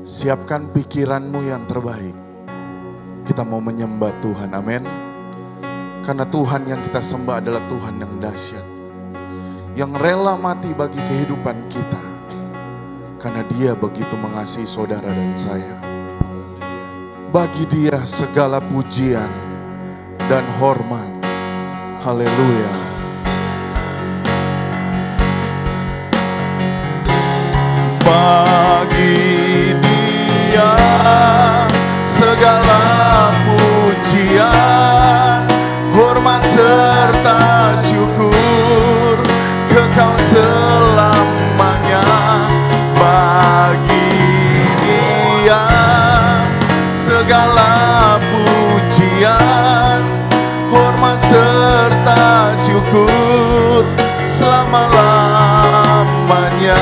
Siapkan pikiranmu yang terbaik. Kita mau menyembah Tuhan, amin. Karena Tuhan yang kita sembah adalah Tuhan yang dahsyat, yang rela mati bagi kehidupan kita. Karena Dia begitu mengasihi saudara dan saya. Bagi Dia segala pujian dan hormat. Haleluya. Bagi Dia segala pujian, hormat serta syukur kekal selamanya. Bagi Dia segala pujian, hormat serta syukur selama-lamanya.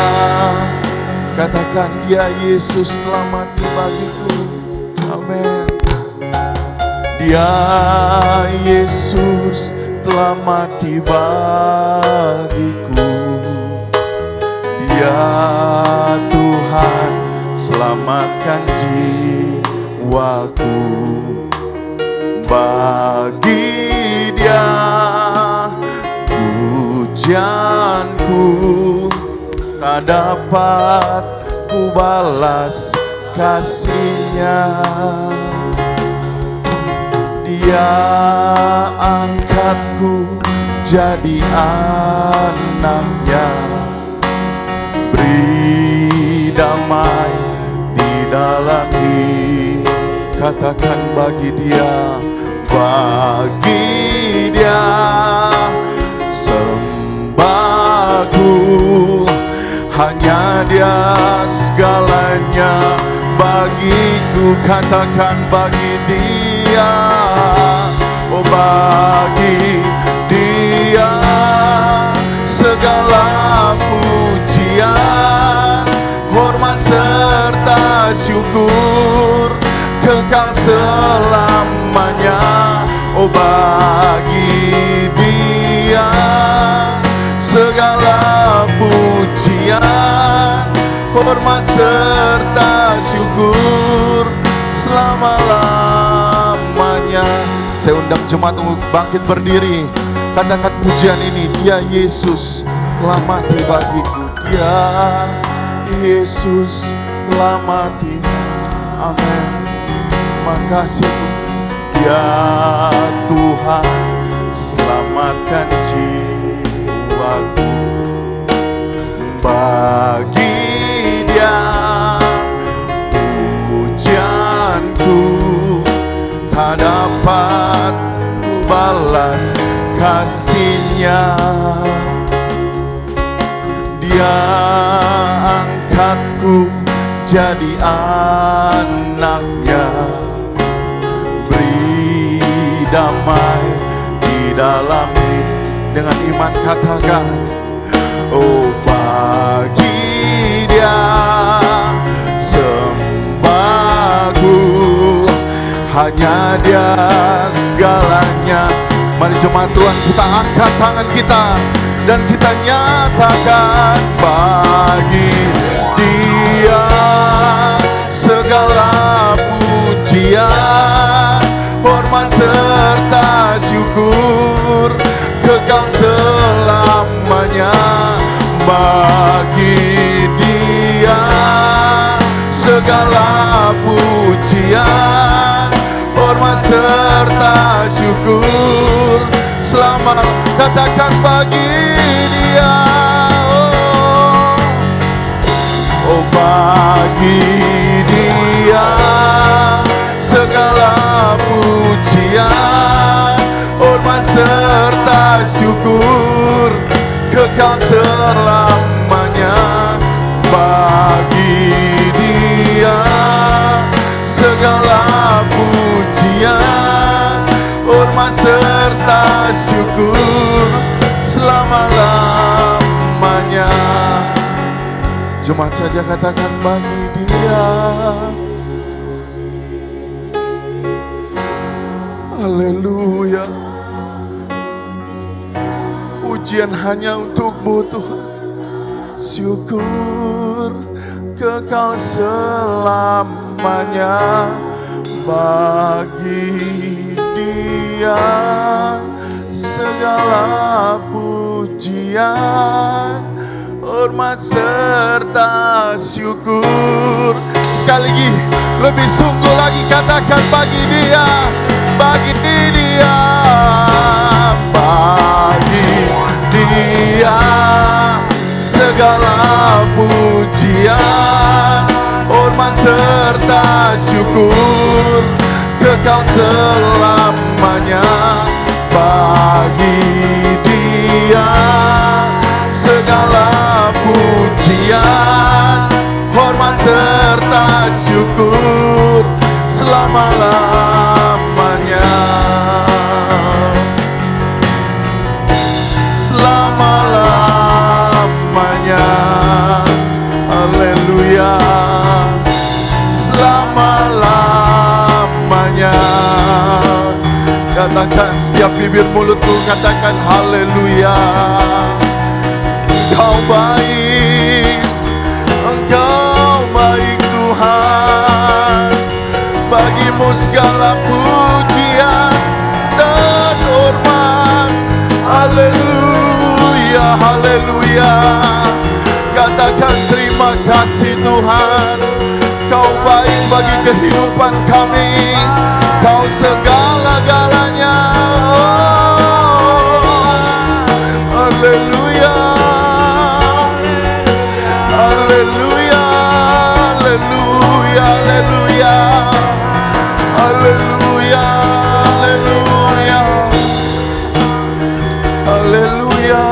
Katakan, Dia Yesus telah mati bagiku. Amin. Dia Yesus telah mati bagiku. Dia Tuhan selamatkan jiwaku. Bagi Dia pujianku tak dapat ku balas kasih-Nya. Dia angkatku jadi anak-Nya, beri damai di dalam hidup. Katakan, bagi Dia, bagi Dia sembahku. Hanya Dia segalanya bagiku. Katakan, bagi Dia, oh bagi Dia segala pujian, hormat serta syukur kekal selamanya. Oh bagi Dia segala pujian, hormat serta syukur selama-lamanya. Saya undang jemaat untuk bangkit berdiri. Katakan pujian ini, Dia Yesus telah mati bagiku. Dia Yesus telah mati. Amin. Terima kasih Tuhan. Dia Tuhan selamatkan jiwaku. Bagi Dia pujianku tak dapat ku balas kasih-Nya. Dia angkatku jadi anak-Nya, beri damai di dalam diri. Dengan iman katakan, oh bagi Dia sembahku. Hanya Dia segalanya. Mari jemaat Tuhan, kita angkat tangan kita dan kita nyatakan, bagi Dia segala pujian, hormat serta syukur kekal selamanya. Bagi Dia segala pujian, hormat serta syukur selama. Katakan, bagi Dia, oh bagi Dia segala pujian, hormat serta syukur kekal selamanya. Bagi Dia segala pujian, hormat serta syukur selama-lamanya. Jemaat saja katakan, bagi Dia. Haleluya. Pujian hanya untuk-Mu Tuhan. Syukur kekal selamanya. Bagi Dia segala pujian, hormat serta syukur. Sekali lagi, lebih sungguh lagi katakan bagi Dia, bagi Dia, bagi Dia segala pujian, hormat serta syukur, kekal selamanya. Bagi Dia segala pujian, hormat serta syukur, selama-lamanya. Selama-lamanya. Haleluya. Selama-lamanya. Katakan setiap bibir mulutku, katakan haleluya. Engkau baik, Engkau baik Tuhan. Bagimu segala pujian dan hormat. Haleluya, haleluya. Katakan terima kasih Tuhan. Kau baik bagi kehidupan kami. Kau segala-galanya. Haleluya. Haleluya. Haleluya. Haleluya. Haleluya. Haleluya. Haleluya.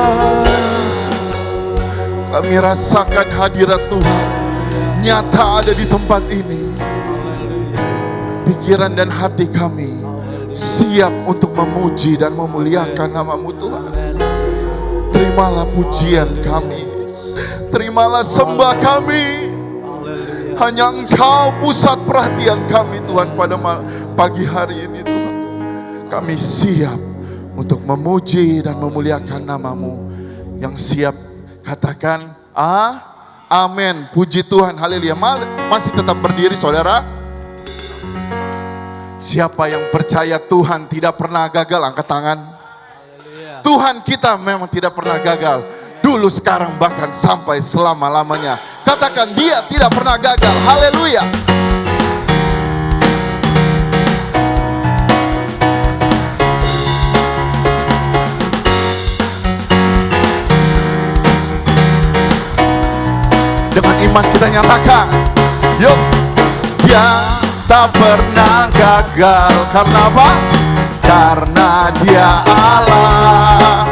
Kami rasakan hadirat Tuhan nyata ada di tempat ini. Pikiran dan hati kami siap untuk memuji dan memuliakan nama-Mu Tuhan. Terimalah pujian kami, terimalah sembah kami. Hanya Engkau pusat perhatian kami Tuhan pada pagi hari ini Tuhan. Kami siap untuk memuji dan memuliakan nama-Mu. Yang siap katakan amin. Puji Tuhan, haleluya. Masih tetap berdiri saudara. Siapa yang percaya Tuhan tidak pernah gagal, angkat tangan. Tuhan kita memang tidak pernah gagal. Dulu, sekarang, bahkan sampai selama-lamanya. Katakan Dia tidak pernah gagal. Haleluya. Dengan iman kita nyatakan, yuk. Dia tak pernah gagal. Karena apa? Karena Dia Allah.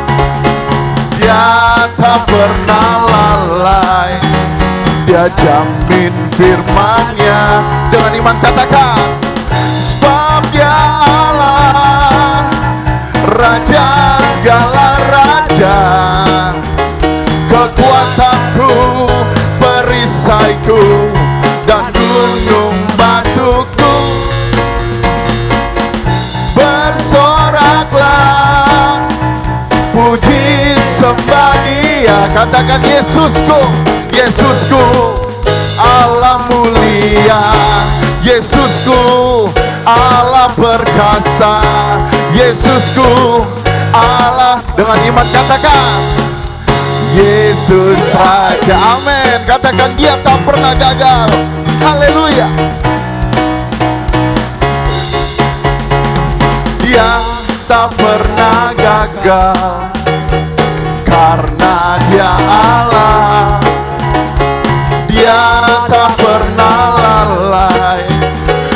Dia tak pernah lalai. Dia jamin firman-Nya. Dengan iman katakan, sebab Dia Allah, Raja segala raja, kekuatanku, perisaiku, dan gunung batuku. Bersoraklah, puji sembah Dia. Katakan Yesusku, Yesusku, Allah mulia. Yesusku, Allah perkasa. Yesusku, Allah. Dengan iman katakan, Yesus Raja. Amin. Katakan Dia tak pernah gagal. Haleluya. Dia tak pernah gagal. Karena Dia Allah. Dia tak pernah lalai.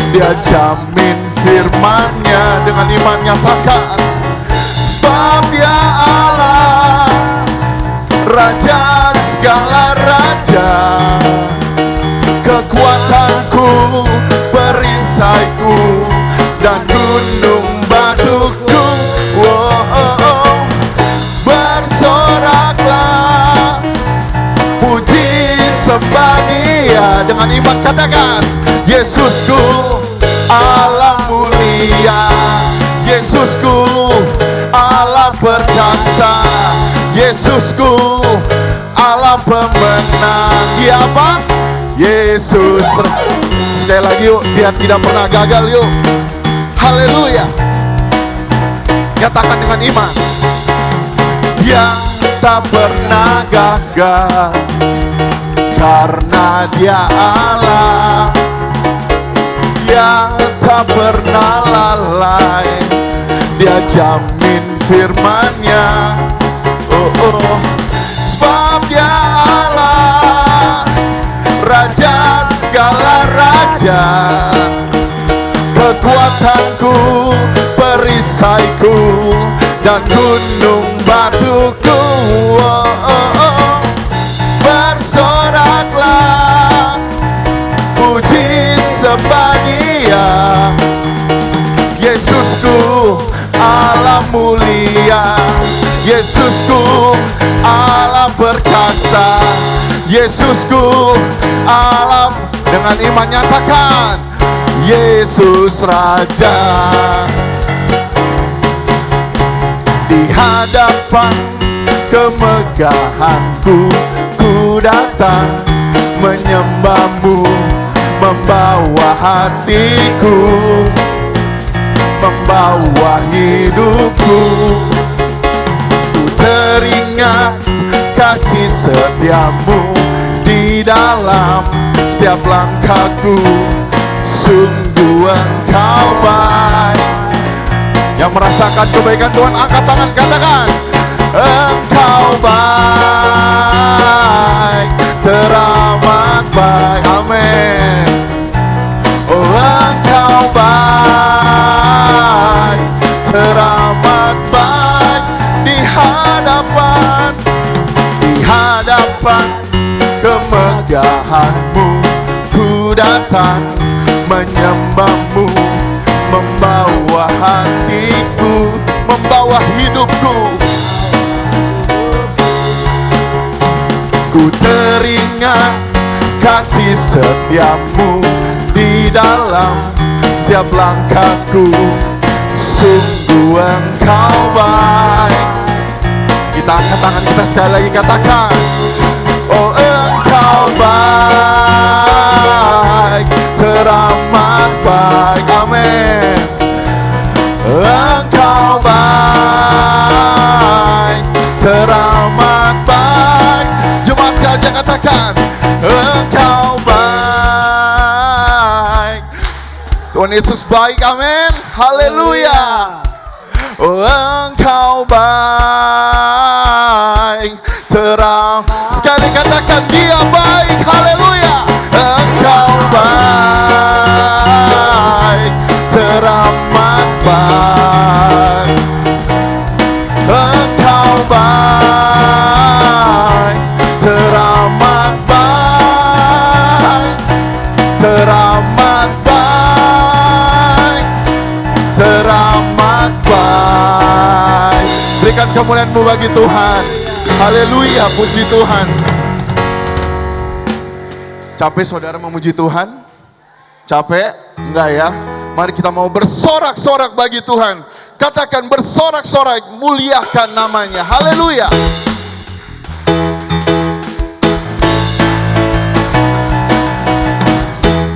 Dia jamin firman-Nya. Dengan iman nyatakan, sebab Dia Allah, Raja segala raja, kekuatanku, perisaiku, dan gunung batuku. Wow. Bersoraklah, puji sembah Dia. Dengan iman katakan, Yesusku, Allah mulia. Yesusku, Allah perkasa. Yesusku, Allah pemenang. Dia apa? Yesus. Sekali lagi yuk, dia tidak pernah gagal yuk. Haleluya. Katakan dengan iman. Dia tak pernah gagal, karena dia Allah. Dia tak pernah lalai, dia jamin firman-Nya. Sebab dia Allah, Raja segala raja, kekuatanku, perisaiku, dan gunung batuku. Bersoraklah, puji sembah Dia. Yesusku Allah mulia, Yesusku Allah perkasa, Yesusku Allah. Dengan iman nyatakan, Yesus Raja. Di hadapan kemegahanku, ku datang menyembah-Mu, membawa hatiku, membawa hidupku. Ku teringat kasih setia-Mu di dalam setiap langkahku. Sungguh Engkau baik. Yang merasakan kebaikan Tuhan, angkat tangan, katakan, Engkau baik, teramat baik. Amin. Oh, Engkau baik, teramat baik. Di hadapan kemegahan-Mu, ku datang menyembah-Mu, membawa hatiku, membawa hidupku. Ku teringat kasih setia-Mu di dalam setiap langkahku. Sungguh Engkau baik. Kita angkat tangan kita sekali lagi, katakan, oh Engkau baik, teramat baik. Amin. Engkau baik, teramat baik. Jemaat Gajah katakan, Engkau baik. Tuhan Yesus baik, amin. Haleluya. Oh, Engkau baik, terang. Sekali katakan, Dia baik. Haleluya. Engkau baik, teramat baik. Engkau baik, teramat baik, teramat baik, teramat baik. Berikan kemuliaan-Mu bagi Tuhan. Haleluya, puji Tuhan. Capek saudara memuji Tuhan? Capek? Enggak ya? Mari kita mau bersorak-sorak bagi Tuhan. Katakan bersorak-sorak, muliakan namanya. Haleluya.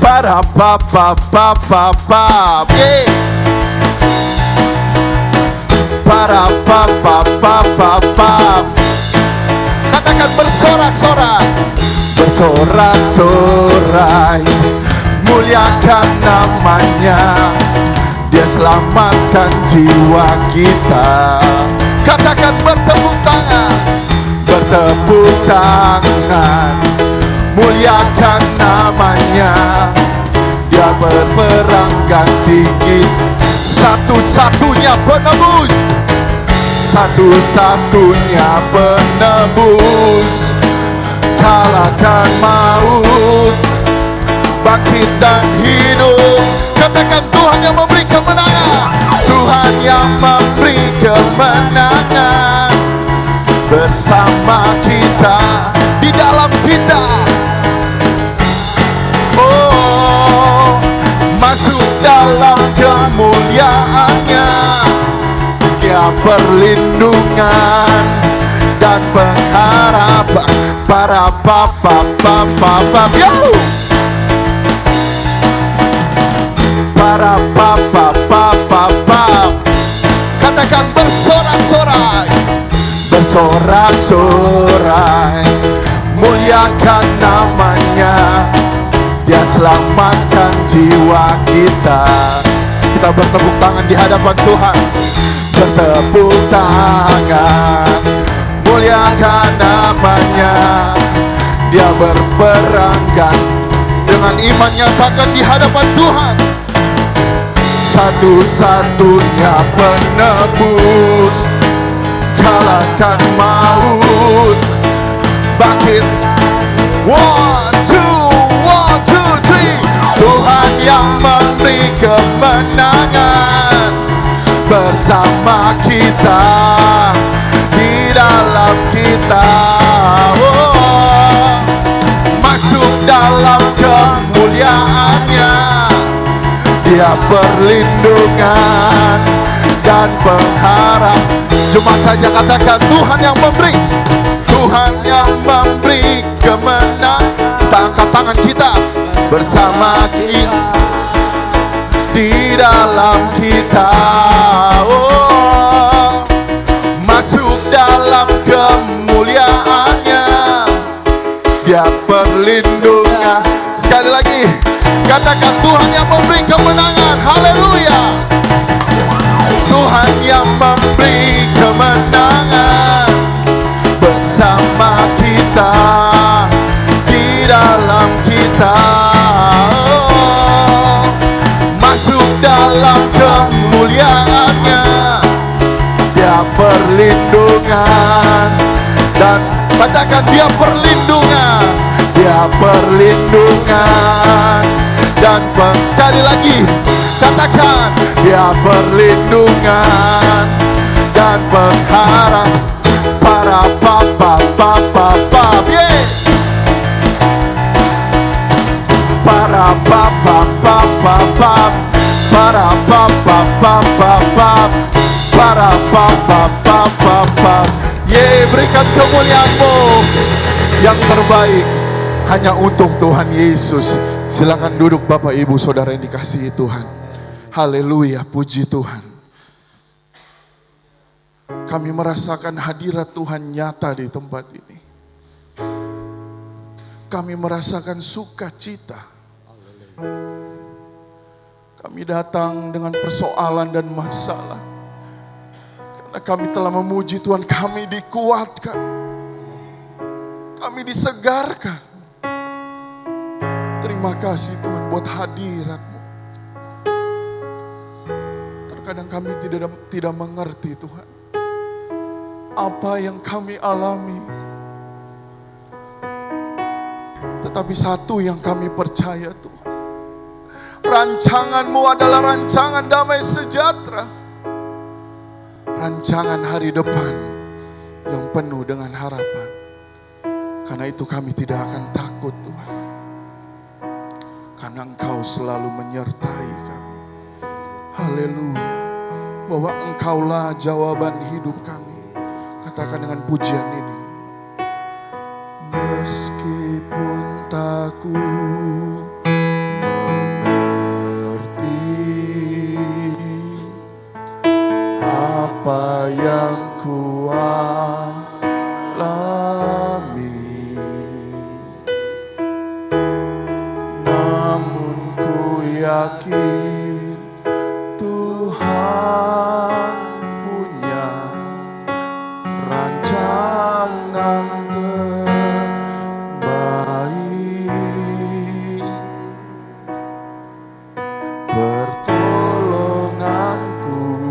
Para papa papa papa. Para papa papa papa. Katakan bersorak-sorak. Bersorak-sorai, muliakan namanya. Dia selamatkan jiwa kita. Katakan bertepuk tangan. Bertepuk tangan, muliakan namanya. Dia berperang ganti kita. Satu-satunya penebus, satu-satunya penebus. Kalahkan maut, bangkit dan hidup. Katakan Tuhan yang memberi kemenangan. Tuhan yang memberi kemenangan. Bersama kita, di dalam kita. Oh, masuk dalam kemuliaan-Nya. Dia perlindungan dan penghargaan. para pa pa pa pa pa yo. Para pa pa pa pa pa. Katakan bersorak-sorai, bersorak-sorai, muliakan namanya. Dia selamatkan jiwa kita. Kita bertepuk tangan di hadapan Tuhan. Bertepuk tangan, muliakan namanya. Dia berperanggan, dengan iman nyatakan di hadapan Tuhan. Satu-satunya penebus, kalahkan maut. Bangkit, 1, 2, 3. Tuhan yang memberi kemenangan bersama kita, di dalam kita. Oh, masuk dalam kemuliaannya. Dia perlindungan dan pengharap. Cuma saja katakan Tuhan yang memberi, Tuhan yang memberi kemenangan. Kita angkat tangan kita, bersama kita, di dalam kita. Oh, masuk dalam kemuliaannya. Dia perlindungan. Sekali lagi katakan Tuhan yang memberi kemenangan. Haleluya. Tuhan yang memberi kemenangan bersama kita, di dalam kita. Oh, masuk dalam kemuliaannya. Dia perlindungan dan katakan dia perlindungan. Dia perlindungan dan sekali lagi katakan dia perlindungan dan pengharap. Para pa pa pa pa pa yeah. Para pa pa pa pa pa. Para pa pa pa pa pa. Para pa pa pa pa pa. Ye, berikan kemuliaan-Mu yang terbaik hanya untuk Tuhan Yesus. Silakan duduk Bapak Ibu Saudara yang dikasihi Tuhan. Haleluya, puji Tuhan. Kami merasakan hadirat Tuhan nyata di tempat ini. Kami merasakan sukacita. Kami datang dengan persoalan dan masalah. Karena kami telah memuji Tuhan, kami dikuatkan. Kami disegarkan. Terima kasih Tuhan buat hadirat-Mu. Terkadang kami tidak mengerti Tuhan apa yang kami alami. Tetapi satu yang kami percaya Tuhan, rancangan-Mu adalah rancangan damai sejahtera. Rancangan hari depan yang penuh dengan harapan. Karena itu kami tidak akan takut Tuhan. Karena Engkau selalu menyertai kami. Haleluya. Bahwa Engkaulah jawaban hidup kami. Katakan dengan pujian ini. Meskipun tak ku mengerti apa yang ku alami, namun ku yakin Tuhan punya rancangan terbaik. Pertolonganku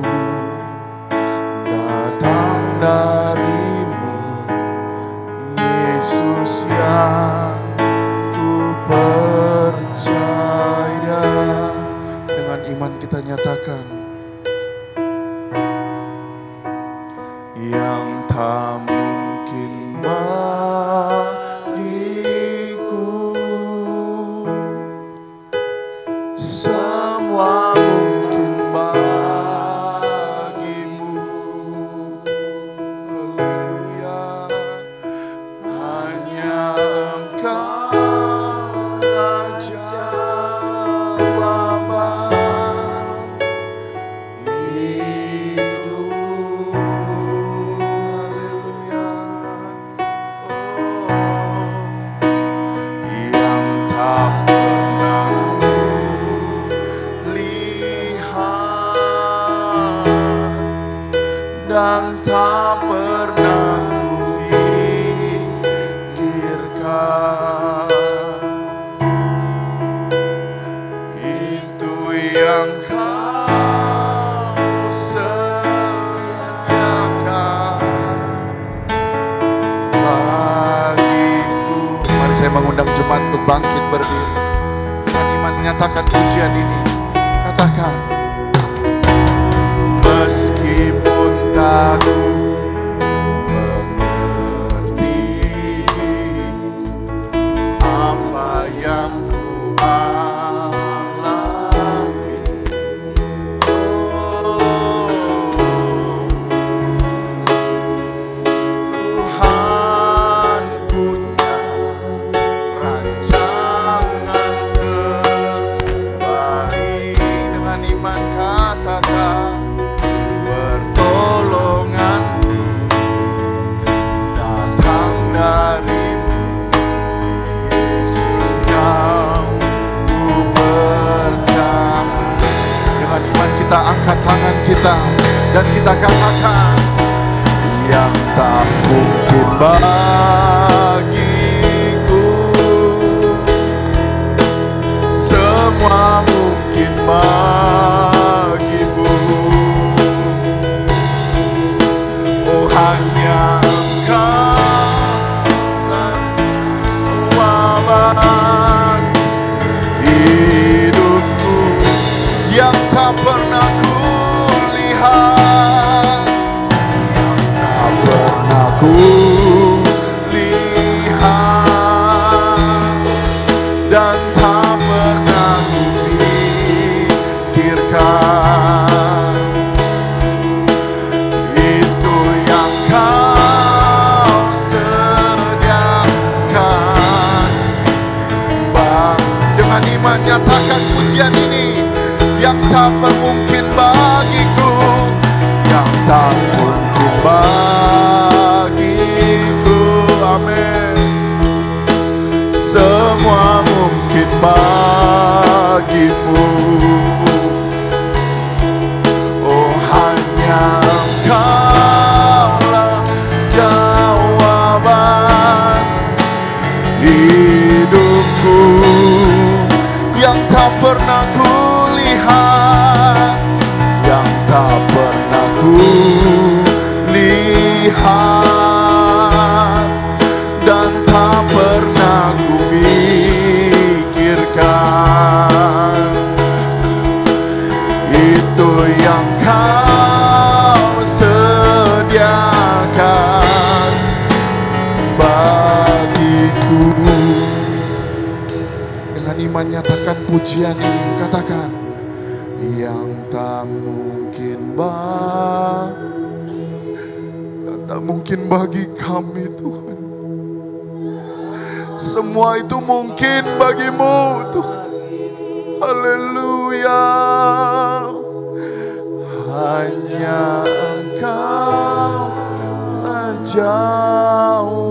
datang dari-Mu, Yesus yang ku percaya. Dengan iman kita nyatakan, yang tak mungkin bagiku, semua mungkin bagi-Mu. Haleluya. yang tak pernah kupikirkan. Itu yang Kau sediakan bagiku. Mari saya mengundang jemaat untuk bangkit berdiri. Dengan iman nyatakan pujian ini. Katakan, meskipun tak ku mengerti apa yang ku alami, Tuhan punya rancangan terbaik. Dengan iman katakan, pertolonganku datang darimu, Yesus, Kau ku percaya. Dengan iman kita angkat tangan kita dan kita katakan, yang tak mungkin bagiku, semua mungkin bagimu. Oh, hanya Engkau jawaban hidupku yang tak pernah kulihat, yang tak pernah kulihat, dan tak pernah kupikirkan. Itu yang Kau sediakan. Bang, dengan iman nyatakan pujian ini. Yang tak mungkin bagiku, yang tak mungkin bagiku, amin. Semua mungkin bagimu. Oh, hanya Engkaulah jawaban hidupku yang tak pernah kulihat, yang tak pernah kulihat, dan tak pernah kupikirkan. Itu yang Kau sediakan bagiku. Dengan iman nyatakan pujian ini. Katakan, yang tak mungkin dan tak mungkin bagi kami, Tuhan. Semua itu mungkin bagimu, Tuhan. Haleluya. Hanya Engkau jawaban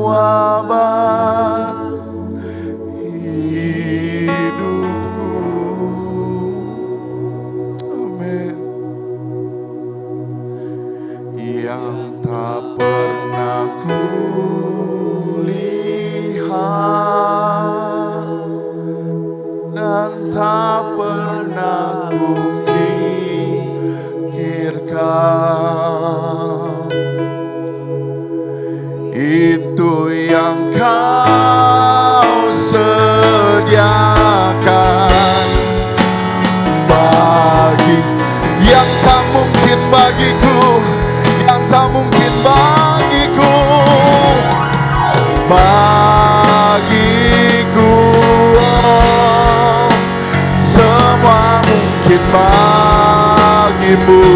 hidupku. Amin. Yang tak pernah kulihat dan tak pernah kufikirkan. Itu yang Kau sediakan bagi yang tak mungkin bagiku, yang tak mungkin bagiku, bagiku. Oh, semua mungkin bagimu.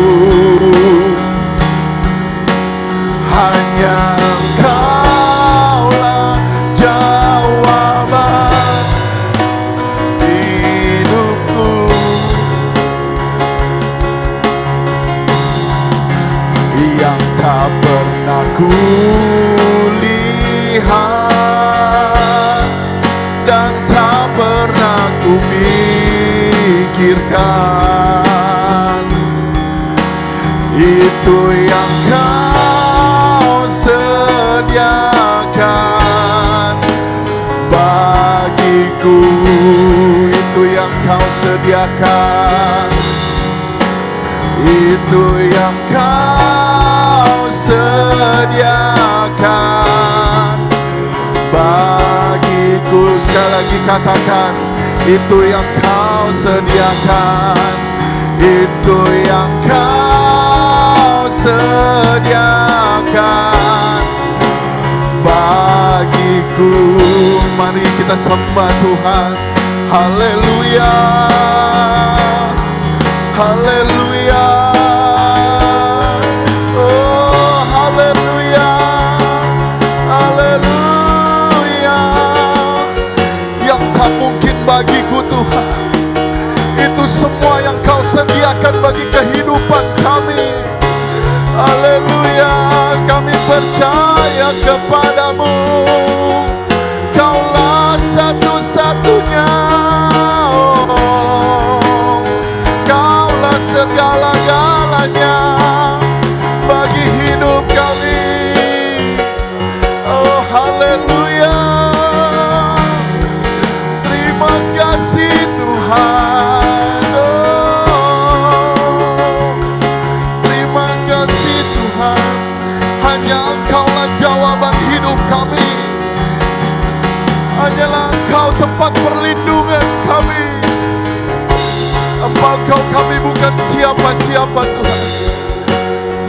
Hanya Engkaulah jawaban hidupku. Yang tak pernah kulihat dan tak pernah kupikirkan. Itu yang Kau Kau sediakan, itu yang Kau sediakan bagiku. Sekali lagi katakan, itu yang Kau sediakan, itu yang Kau sediakan bagiku. Mari kita sembah Tuhan. Haleluya, haleluya, oh haleluya, haleluya. Yang tak mungkin bagiku Tuhan, itu semua yang Kau sediakan bagi kehidupan kami. Haleluya, kami percaya kepadamu. Kaulah satu-satunya, oh, Kaulah segala-galanya bagi hidup kami. Oh haleluya, terima kasih Tuhan. Oh, terima kasih Tuhan. Hanya Engkaulah jawaban hidup kami. Hanyalah Engkau tempat perlindungan kami. Engkau kami bukan siapa-siapa Tuhan,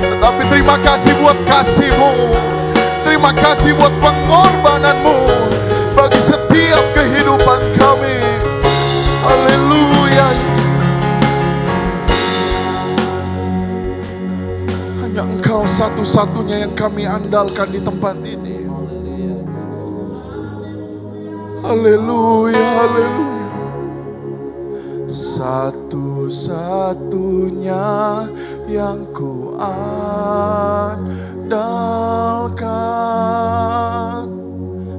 tetapi terima kasih buat kasih-Mu. Terima kasih buat pengorbanan-Mu bagi setiap kehidupan kami. Haleluya. Hanya Engkau satu-satunya yang kami andalkan di tempat ini. Haleluya, haleluya. Satu-satunya yang ku andalkan,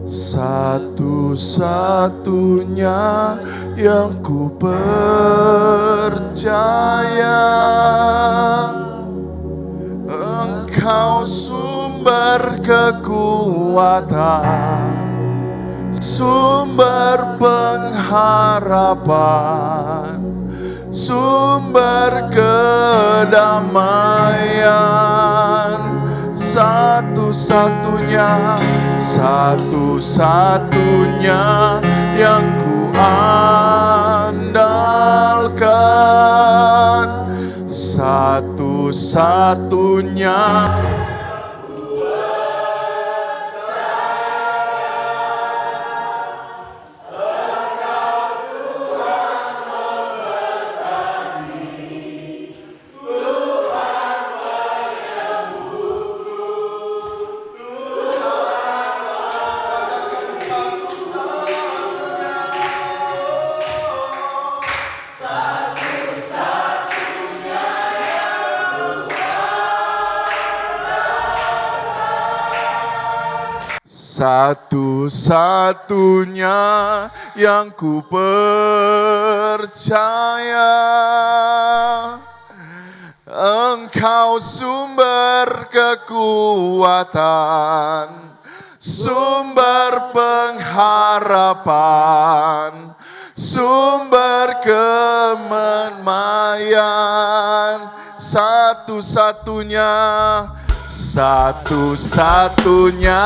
satu-satunya yang ku percaya. Engkau sumber kekuatan, sumber pengharapan, sumber kedamaian. Satu-satunya, satu-satunya yang ku andalkan, satu-satunya. Satu-satunya yang ku percaya. Engkau sumber kekuatan, sumber pengharapan, sumber kedamaian. Satu-satunya, satu-satunya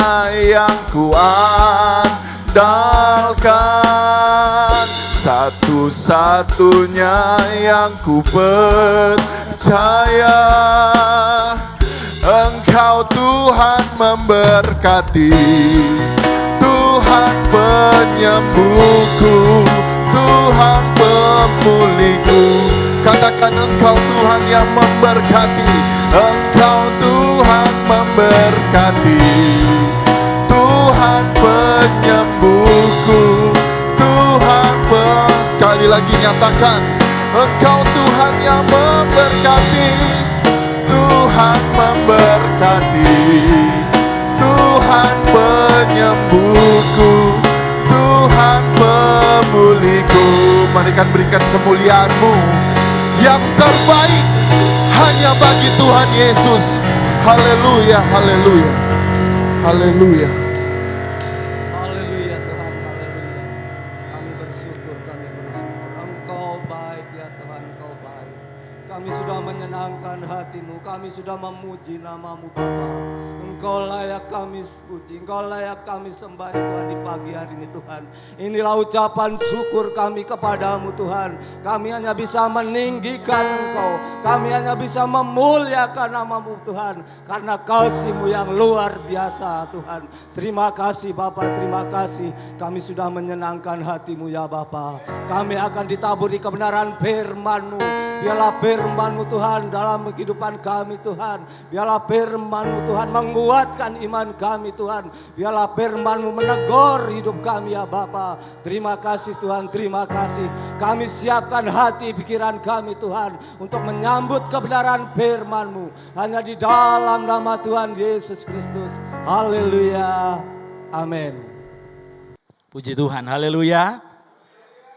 yang ku andalkan, satu-satunya yang ku percaya. Engkau Tuhan memberkati, Tuhan penyembuhku, Tuhan pemulihku. Katakan, Engkau Tuhan yang memberkati, Engkau Tuhan memberkati, Tuhan penyembuhku, Tuhan sekali lagi nyatakan, Engkau Tuhan yang memberkati, Tuhan memberkati, Tuhan penyembuhku, Tuhan pemulihku. Mari kan berikan kemuliaan-Mu yang terbaik hanya bagi Tuhan Yesus. Haleluya, haleluya, haleluya. Haleluya Tuhan, haleluya. Kami bersyukur, Engkau Kami sudah menyenangkan hati-Mu, kami sudah memuji nama-Mu Bapa. Engkau layak kami puji, Engkau layak kami sembah Tuhan di pagi hari ini Tuhan. Inilah ucapan syukur kami kepadamu Tuhan. Kami hanya bisa meninggikan Engkau, kami hanya bisa memuliakan nama-Mu Tuhan. Karena kasih-Mu yang luar biasa Tuhan. Terima kasih Bapa, terima kasih. Kami sudah menyenangkan hati-Mu ya Bapa. Kami akan ditaburi kebenaran firman-Mu. Biarlah firman-Mu Tuhan dalam kehidupan kami Tuhan. Biarlah firman-Mu Tuhan menguatkan iman kami Tuhan. Biarlah firman-Mu menegur hidup kami ya Bapa. Terima kasih Tuhan, terima kasih. Kami siapkan hati pikiran kami Tuhan untuk menyambut kebenaran firman-Mu. Hanya di dalam nama Tuhan Yesus Kristus. Haleluya. Amin. Puji Tuhan, haleluya.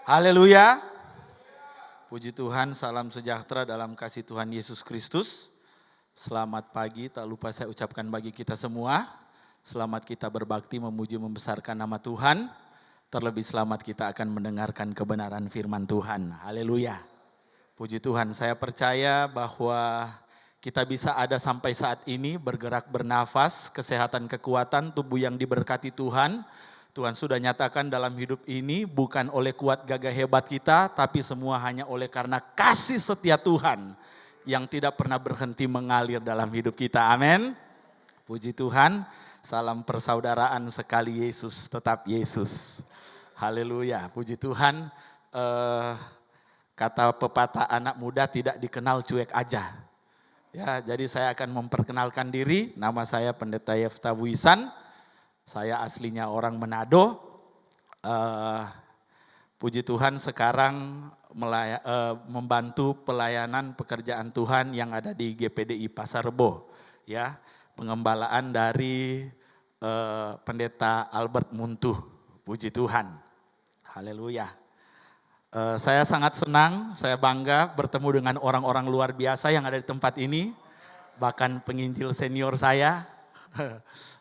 Haleluya. Puji Tuhan, salam sejahtera dalam kasih Tuhan Yesus Kristus. Selamat pagi, tak lupa saya ucapkan bagi kita semua. Selamat kita berbakti, memuji, membesarkan nama Tuhan. Terlebih selamat kita akan mendengarkan kebenaran firman Tuhan. Haleluya. Puji Tuhan, saya percaya bahwa kita bisa ada sampai saat ini bergerak bernafas, kesehatan, kekuatan, tubuh yang diberkati Tuhan. Tuhan sudah nyatakan dalam hidup ini bukan oleh kuat gagah hebat kita, tapi semua hanya oleh karena kasih setia Tuhan yang tidak pernah berhenti mengalir dalam hidup kita. Amin. Puji Tuhan, salam persaudaraan sekali Yesus, tetap Yesus. Haleluya, puji Tuhan. Kata pepatah anak muda tidak dikenal cuek aja. Ya, jadi saya akan memperkenalkan diri, nama saya Pendeta Yefta Wisan. Saya aslinya orang Manado, puji Tuhan sekarang membantu pelayanan pekerjaan Tuhan yang ada di GPDI Pasar Rebo. Ya, pengembalaan dari Pendeta Albert Muntuh, puji Tuhan, haleluya. Saya sangat senang, saya bangga bertemu dengan orang-orang luar biasa yang ada di tempat ini, bahkan penginjil senior saya.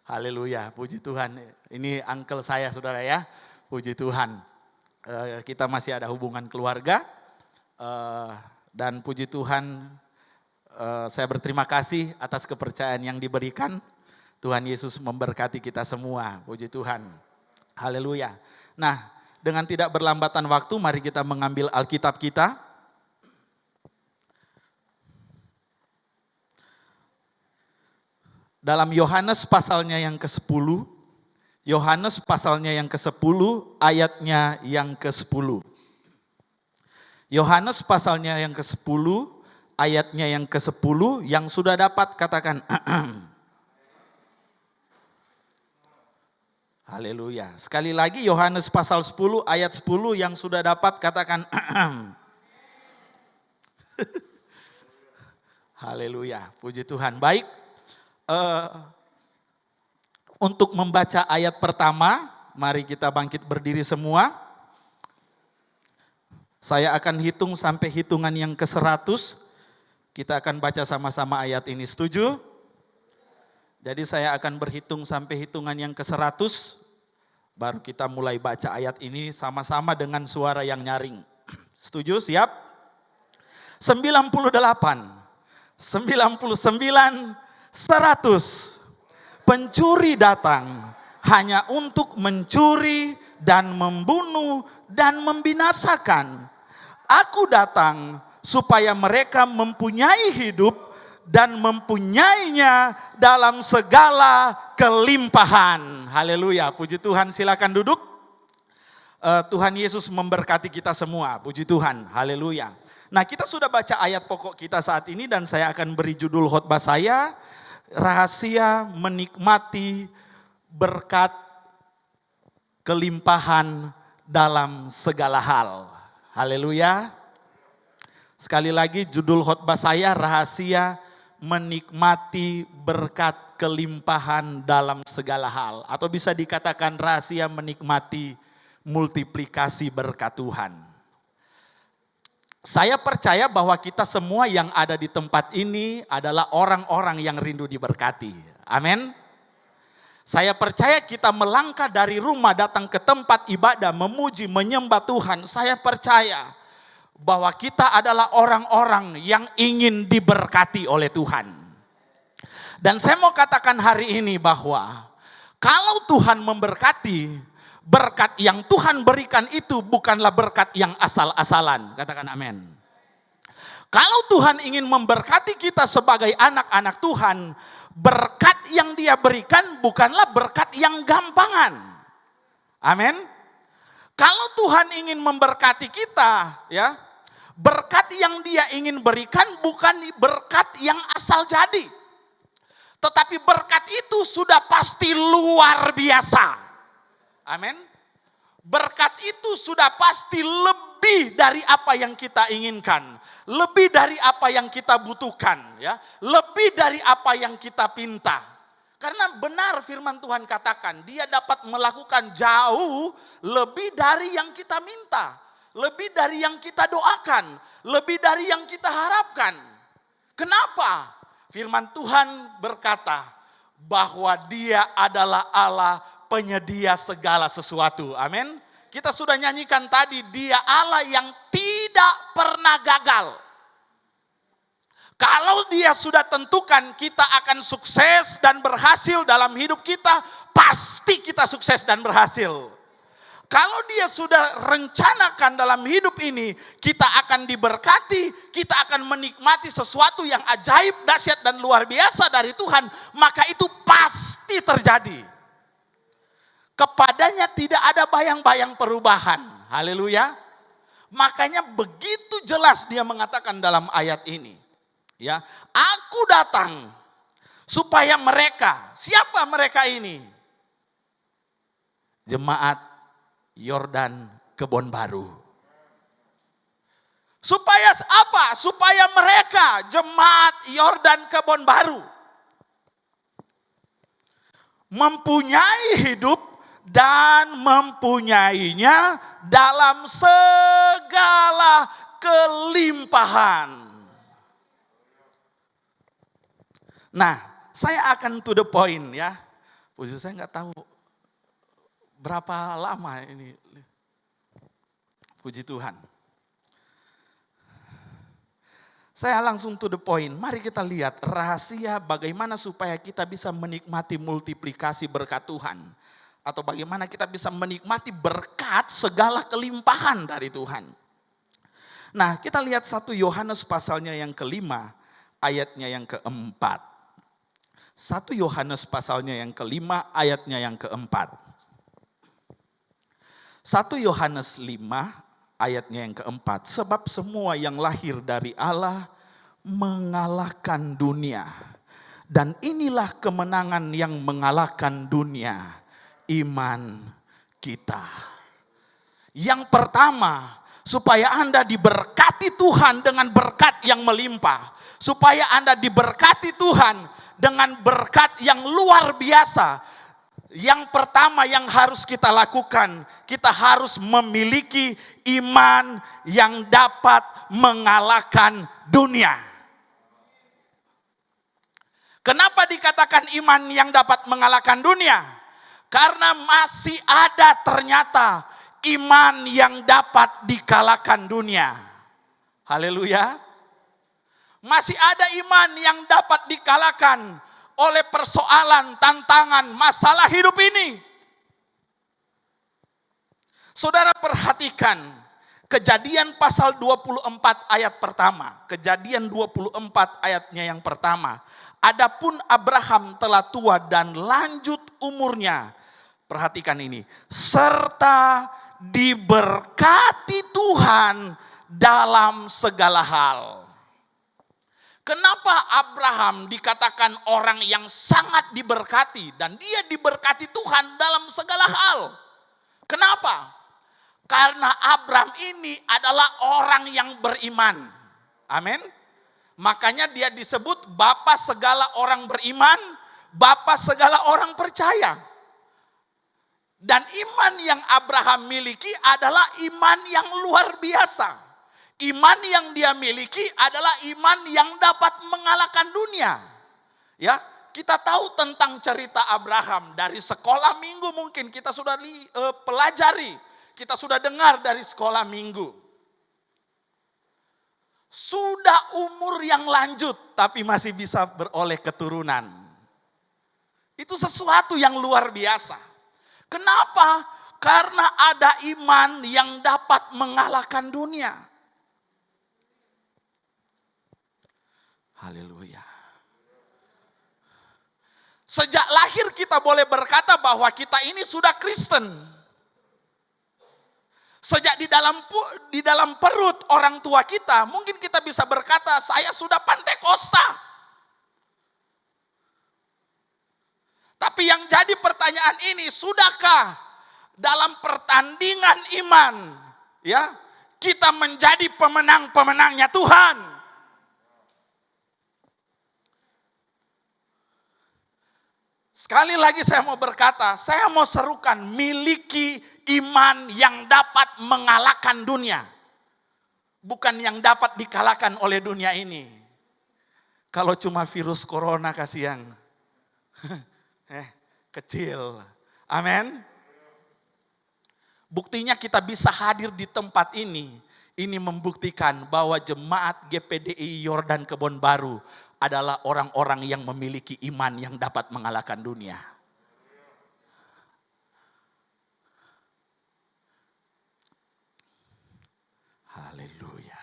Haleluya, puji Tuhan. Ini uncle saya saudara ya, puji Tuhan. Kita masih ada hubungan keluarga dan puji Tuhan saya berterima kasih atas kepercayaan yang diberikan. Tuhan Yesus memberkati kita semua, puji Tuhan. Haleluya. Nah, dengan tidak berlambatan waktu mari kita mengambil Alkitab kita. Dalam Yohanes pasalnya yang ke-10, Yohanes pasalnya yang ke-10 ayatnya yang ke-10. Yohanes pasalnya yang ke-10 ayatnya yang ke-10 yang sudah dapat katakan haleluya. Sekali lagi Yohanes pasal 10 ayat 10 yang sudah dapat katakan haleluya, puji Tuhan. Baik. Untuk membaca ayat pertama, mari kita bangkit berdiri semua. Saya akan hitung sampai hitungan yang ke-100. Kita akan baca sama-sama ayat ini, setuju? Jadi saya akan berhitung sampai hitungan yang ke-100. Baru kita mulai baca ayat ini sama-sama dengan suara yang nyaring. Setuju? Siap? 98, 99, 100. Pencuri datang hanya untuk mencuri dan membunuh dan membinasakan. Aku datang supaya mereka mempunyai hidup dan mempunyainya dalam segala kelimpahan. Haleluya, puji Tuhan, silakan duduk. Tuhan Yesus memberkati kita semua, puji Tuhan, haleluya. Nah, kita sudah baca ayat pokok kita saat ini dan saya akan beri judul khotbah saya, rahasia menikmati berkat kelimpahan dalam segala hal. Haleluya. Sekali lagi judul khotbah saya, rahasia menikmati berkat kelimpahan dalam segala hal. Atau bisa dikatakan rahasia menikmati multiplikasi berkat Tuhan. Saya percaya bahwa kita semua yang ada di tempat ini adalah orang-orang yang rindu diberkati. Amin. Saya percaya kita melangkah dari rumah datang ke tempat ibadah, memuji, menyembah Tuhan. Saya percaya bahwa kita adalah orang-orang yang ingin diberkati oleh Tuhan. Dan saya mau katakan hari ini bahwa kalau Tuhan memberkati, berkat yang Tuhan berikan itu bukanlah berkat yang asal-asalan. Katakan amin. Kalau Tuhan ingin memberkati kita sebagai anak-anak Tuhan, berkat yang Dia berikan bukanlah berkat yang gampangan. Amin. Kalau Tuhan ingin memberkati kita, ya, berkat yang Dia ingin berikan bukan berkat yang asal jadi. Tetapi berkat itu sudah pasti luar biasa. Amin. Berkat itu sudah pasti lebih dari apa yang kita inginkan. Lebih dari apa yang kita butuhkan. Ya. Lebih dari apa yang kita pinta. Karena benar firman Tuhan katakan, Dia dapat melakukan jauh lebih dari yang kita minta. Lebih dari yang kita doakan. Lebih dari yang kita harapkan. Kenapa? Firman Tuhan berkata bahwa Dia adalah Allah penyedia segala sesuatu. Amin. Kita sudah nyanyikan tadi, Dia Allah yang tidak pernah gagal. Kalau Dia sudah tentukan kita akan sukses dan berhasil dalam hidup kita, pasti kita sukses dan berhasil. Kalau Dia sudah rencanakan dalam hidup ini, kita akan diberkati, kita akan menikmati sesuatu yang ajaib, dahsyat dan luar biasa dari Tuhan, maka itu pasti terjadi. Kepadanya tidak ada bayang-bayang perubahan. Haleluya. Makanya begitu jelas Dia mengatakan dalam ayat ini. Ya, aku datang supaya mereka, siapa mereka ini? Jemaat Yordan Kebon Baru. Supaya apa? Supaya mereka jemaat Yordan Kebon Baru mempunyai hidup dan mempunyainya dalam segala kelimpahan. Nah, saya akan to the point ya. Puji, saya nggak tahu berapa lama ini. Puji Tuhan. Saya langsung to the point. Mari kita lihat rahasia bagaimana supaya kita bisa menikmati multiplikasi berkat Tuhan. Atau bagaimana kita bisa menikmati berkat segala kelimpahan dari Tuhan. Nah, kita lihat 1 Yohanes pasalnya yang kelima, ayatnya yang keempat. 1 Yohanes pasalnya yang kelima, ayatnya yang keempat. 1 Yohanes 5 ayatnya yang keempat. Sebab semua yang lahir dari Allah mengalahkan dunia. Dan inilah kemenangan yang mengalahkan dunia, iman kita. Yang pertama, supaya Anda diberkati Tuhan dengan berkat yang melimpah. Supaya Anda diberkati Tuhan dengan berkat yang luar biasa. Yang pertama yang harus kita lakukan, kita harus memiliki iman yang dapat mengalahkan dunia. Kenapa dikatakan iman yang dapat mengalahkan dunia? Karena masih ada ternyata iman yang dapat dikalahkan dunia. Haleluya. Masih ada iman yang dapat dikalahkan oleh persoalan, tantangan, masalah hidup ini. Saudara perhatikan Kejadian pasal 24 ayat pertama. Kejadian 24 ayatnya yang pertama. Adapun Abraham telah tua dan lanjut umurnya. Perhatikan ini. Serta diberkati Tuhan dalam segala hal. Kenapa Abraham dikatakan orang yang sangat diberkati dan dia diberkati Tuhan dalam segala hal? Kenapa? Karena Abraham ini adalah orang yang beriman. Amin. Makanya dia disebut bapa segala orang beriman, bapa segala orang percaya. Dan iman yang Abraham miliki adalah iman yang luar biasa. Iman yang dia miliki adalah iman yang dapat mengalahkan dunia. Ya, kita tahu tentang cerita Abraham dari sekolah minggu mungkin kita sudah pelajari, kita sudah dengar dari sekolah minggu. Sudah umur yang lanjut tapi masih bisa beroleh keturunan. Itu sesuatu yang luar biasa. Kenapa? Karena ada iman yang dapat mengalahkan dunia. Haleluya. Sejak lahir kita boleh berkata bahwa kita ini sudah Kristen. Sejak di dalam perut orang tua kita, mungkin kita bisa berkata, saya sudah Pantekosta. Tapi yang jadi pertanyaan ini, sudahkah dalam pertandingan iman, ya, kita menjadi pemenang-pemenangnya Tuhan? Sekali lagi saya mau berkata, saya mau serukan miliki iman yang dapat mengalahkan dunia. Bukan yang dapat dikalahkan oleh dunia ini. Kalau cuma virus corona kasihan. Kecil. Amin. Buktinya kita bisa hadir di tempat ini. Ini membuktikan bahwa jemaat GPDI Yordan Kebon Baru adalah orang-orang yang memiliki iman yang dapat mengalahkan dunia. Haleluya.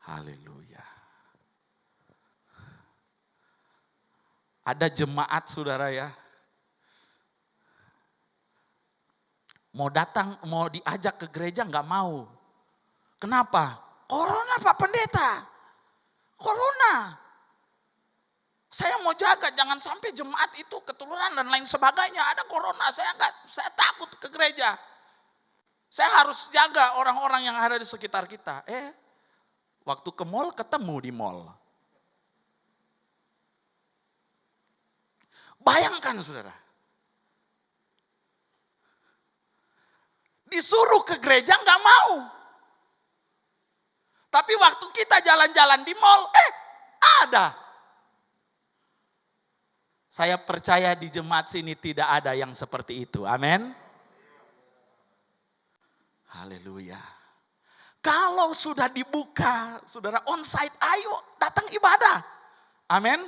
Haleluya. Ada jemaat saudara ya, mau datang, mau diajak ke gereja nggak mau. Kenapa? Corona Pak Pendeta. Corona. Saya mau jaga jangan sampai jemaat itu ketularan dan lain sebagainya. Ada corona, saya takut ke gereja. Saya harus jaga orang-orang yang ada di sekitar kita. Waktu ke mall ketemu di mall. Bayangkan saudara. Disuruh ke gereja nggak mau. Tapi waktu kita jalan-jalan di mall, ada. Saya percaya di jemaat sini tidak ada yang seperti itu. Amin. Haleluya. Kalau sudah dibuka, saudara onsite, ayo datang ibadah. Amin.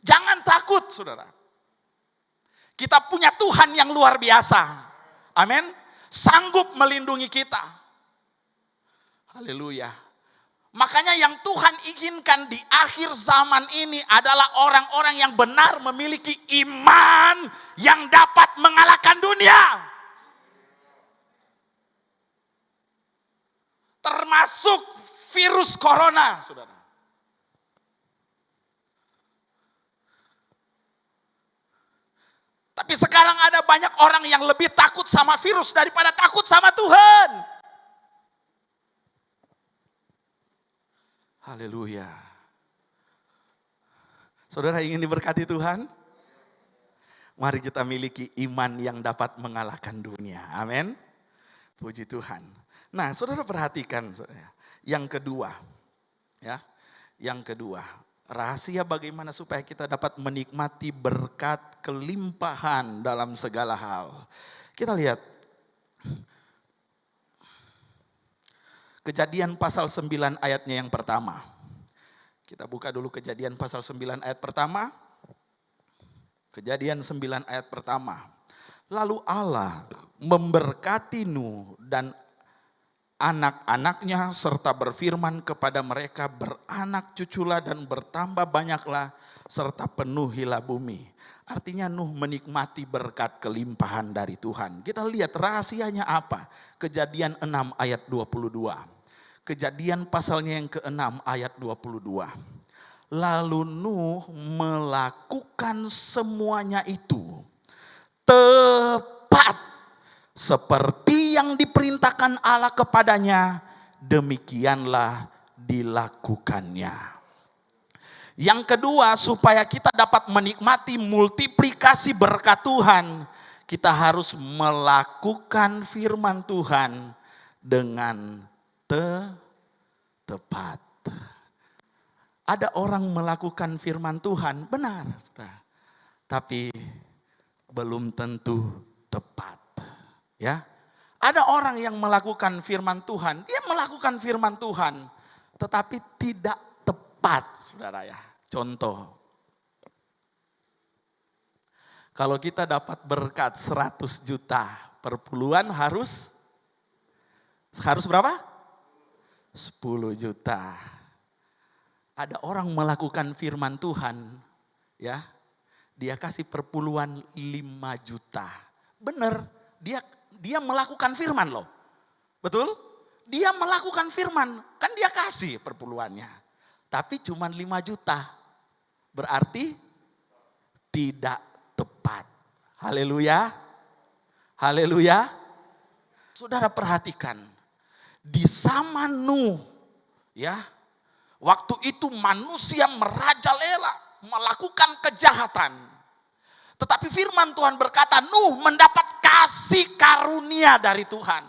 Jangan takut saudara. Kita punya Tuhan yang luar biasa. Amin. Sanggup melindungi kita. Haleluya. Makanya yang Tuhan inginkan di akhir zaman ini adalah orang-orang yang benar memiliki iman yang dapat mengalahkan dunia. Termasuk virus corona, saudara. Tapi sekarang ada banyak orang yang lebih takut sama virus daripada takut sama Tuhan. Haleluya. Saudara ingin diberkati Tuhan? Mari kita miliki iman yang dapat mengalahkan dunia. Amin. Puji Tuhan. Nah, saudara perhatikan yang kedua. Ya, yang kedua. Rahasia bagaimana supaya kita dapat menikmati berkat kelimpahan dalam segala hal. Kita lihat. Kejadian pasal 9 ayatnya yang pertama. Kita buka dulu Kejadian pasal 9 ayat pertama. Kejadian 9 ayat pertama. Lalu Allah memberkati Nuh dan anak-anaknya serta berfirman kepada mereka, beranak cuculah dan bertambah banyaklah serta penuhilah bumi. Artinya Nuh menikmati berkat kelimpahan dari Tuhan. Kita lihat rahasianya apa? Kejadian 6 ayat 22. Kejadian pasalnya yang ke-6 ayat 22. Lalu Nuh melakukan semuanya itu tepat seperti yang diperintahkan Allah kepadanya, demikianlah dilakukannya. Yang kedua, supaya kita dapat menikmati multiplikasi berkat Tuhan, kita harus melakukan firman Tuhan dengan tepat. Ada orang melakukan firman Tuhan, benar, saudara. Tapi belum tentu tepat. Ya, Ada orang yang melakukan firman Tuhan, dia melakukan firman Tuhan, tetapi tidak tepat, saudara ya. Contoh, kalau kita dapat berkat 100 juta per puluhan harus berapa? 10 juta. Ada orang melakukan firman Tuhan, ya, dia kasih perpuluhan 5 juta. Benar, dia melakukan firman loh. Betul? Dia melakukan firman, kan dia kasih perpuluhannya. Tapi cuma 5 juta. Berarti tidak tepat. Haleluya. Haleluya. Saudara perhatikan, di zaman Nuh, ya, waktu itu manusia merajalela, melakukan kejahatan. Tetapi firman Tuhan berkata, Nuh mendapat kasih karunia dari Tuhan.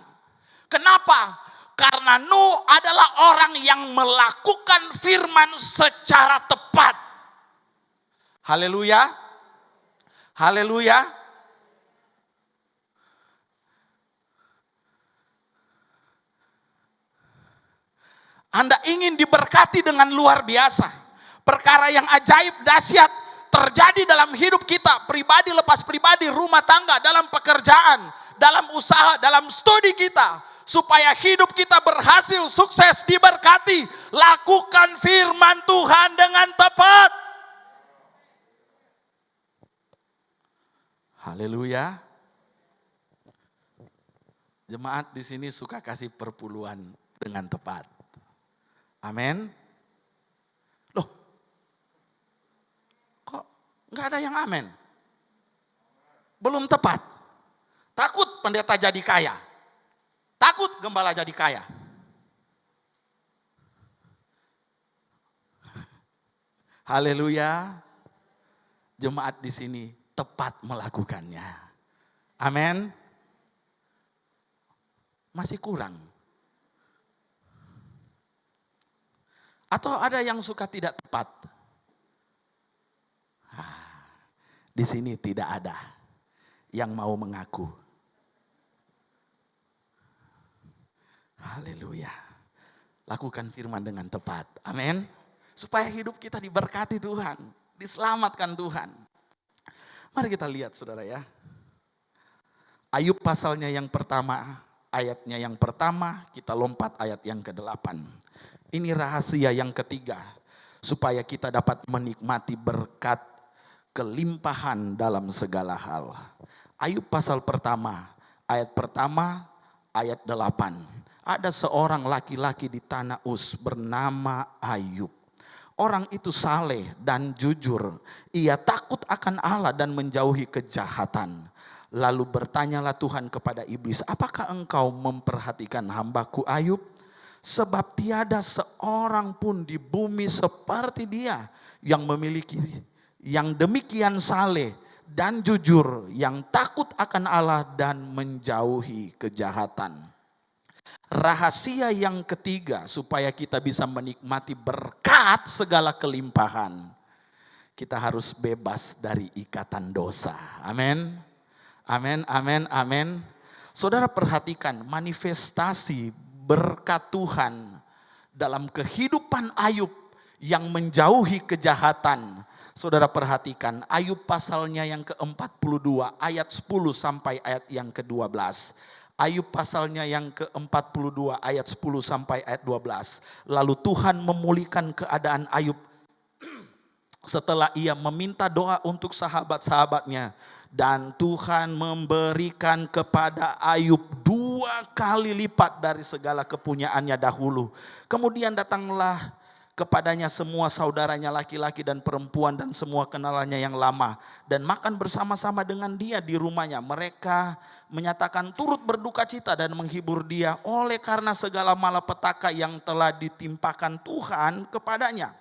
Kenapa? Karena Nuh adalah orang yang melakukan firman secara tepat. Haleluya. Haleluya. Anda ingin diberkati dengan luar biasa. Perkara yang ajaib, dahsyat terjadi dalam hidup kita. Pribadi lepas pribadi, rumah tangga, dalam pekerjaan, dalam usaha, dalam studi kita. Supaya hidup kita berhasil, sukses, diberkati. Lakukan firman Tuhan dengan tepat. Haleluya. Jemaat di sini suka kasih perpuluhan dengan tepat. Amin. Loh, kok nggak ada yang amin? Belum tepat. Takut pendeta jadi kaya. Takut gembala jadi kaya. Haleluya. Jemaat di sini tepat melakukannya. Amin. Masih kurang. Atau ada yang suka tidak tepat? Di sini tidak ada yang mau mengaku. Haleluya. Lakukan firman dengan tepat. Amin. Supaya hidup kita diberkati Tuhan. Diselamatkan Tuhan. Mari kita lihat saudara ya. Ayub pasalnya yang pertama. Ayatnya yang pertama. Kita lompat ayat yang ke-8. Ini rahasia yang ketiga. Supaya kita dapat menikmati berkat kelimpahan dalam segala hal. Ayub pasal pertama. Ayat pertama. Ayat 8. Ada seorang laki-laki di tanah Uz bernama Ayub. Orang itu saleh dan jujur. Ia takut akan Allah dan menjauhi kejahatan. Lalu bertanyalah Tuhan kepada iblis, apakah engkau memperhatikan hambaku Ayub? Sebab tiada seorang pun di bumi seperti dia yang memiliki yang demikian saleh dan jujur, yang takut akan Allah dan menjauhi kejahatan. Rahasia yang ketiga supaya kita bisa menikmati berkat segala kelimpahan. Kita harus bebas dari ikatan dosa. Amin. Amin, amin, amin. Saudara perhatikan manifestasi berkat Tuhan dalam kehidupan Ayub yang menjauhi kejahatan. Saudara perhatikan Ayub pasalnya yang ke-42 ayat 10 sampai ayat yang ke-12. Ayub pasalnya yang ke-42 ayat 10 sampai ayat 12. Lalu Tuhan memulihkan keadaan Ayub setelah ia meminta doa untuk sahabat-sahabatnya. Dan Tuhan memberikan kepada Ayub 2 kali lipat dari segala kepunyaannya dahulu. Kemudian datanglah kepadanya semua saudaranya laki-laki dan perempuan dan semua kenalannya yang lama. Dan makan bersama-sama dengan dia di rumahnya. Mereka menyatakan turut berduka cita dan menghibur dia oleh karena segala malapetaka yang telah ditimpakan Tuhan kepadanya.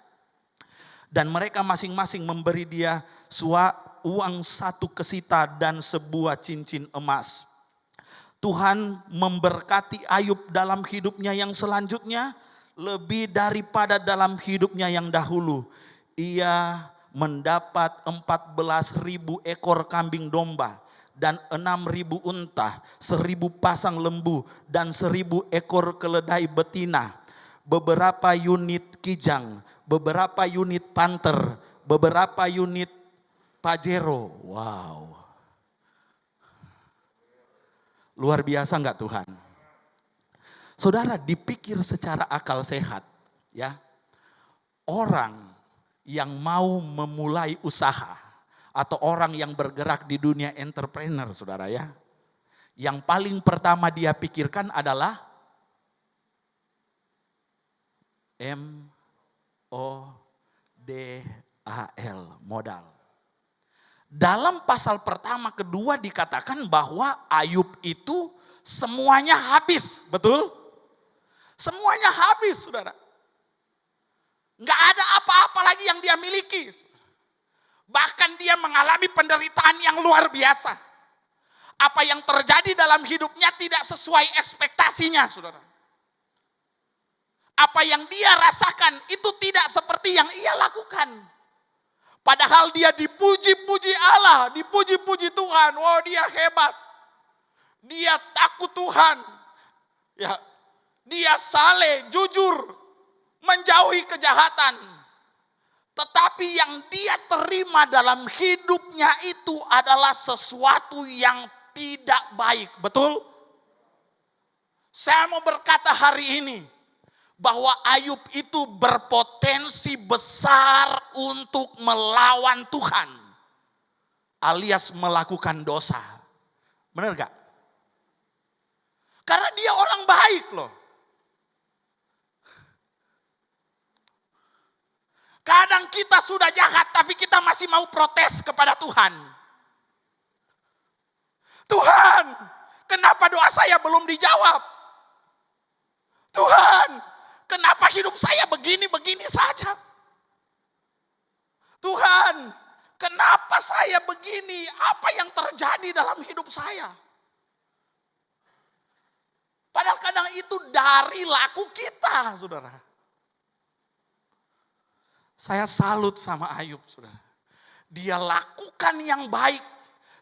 Dan mereka masing-masing memberi dia uang 1 kesita dan sebuah cincin emas. Tuhan memberkati Ayub dalam hidupnya yang selanjutnya lebih daripada dalam hidupnya yang dahulu. Ia mendapat 14.000 ekor kambing domba, dan 6.000 unta, 1.000 pasang lembu, dan 1.000 ekor keledai betina, beberapa unit kijang, beberapa unit panter, beberapa unit pajero. Wow. Luar biasa enggak Tuhan? Saudara, dipikir secara akal sehat, ya. Orang yang mau memulai usaha atau orang yang bergerak di dunia entrepreneur, saudara ya. Yang paling pertama dia pikirkan adalah MODAL, modal. Dalam pasal pertama kedua dikatakan bahwa Ayub itu semuanya habis, betul? Semuanya habis, saudara. Nggak ada apa-apa lagi yang dia miliki. Bahkan dia mengalami penderitaan yang luar biasa. Apa yang terjadi dalam hidupnya tidak sesuai ekspektasinya, saudara. Apa yang dia rasakan itu tidak seperti yang ia lakukan. Padahal dia dipuji-puji Allah, dipuji-puji Tuhan. Wow, dia hebat. Dia takut Tuhan. Ya, dia saleh, jujur, menjauhi kejahatan. Tetapi yang dia terima dalam hidupnya itu adalah sesuatu yang tidak baik. Betul? Saya mau berkata hari ini bahwa Ayub itu berpotensi besar untuk melawan Tuhan. Alias melakukan dosa. Benar gak? Karena dia orang baik loh. Kadang kita sudah jahat tapi kita masih mau protes kepada Tuhan. Tuhan, kenapa doa saya belum dijawab? Tuhan, kenapa hidup saya begini-begini saja? Tuhan, kenapa saya begini? Apa yang terjadi dalam hidup saya? Padahal kadang itu dari laku kita, saudara. Saya salut sama Ayub, saudara. Dia lakukan yang baik.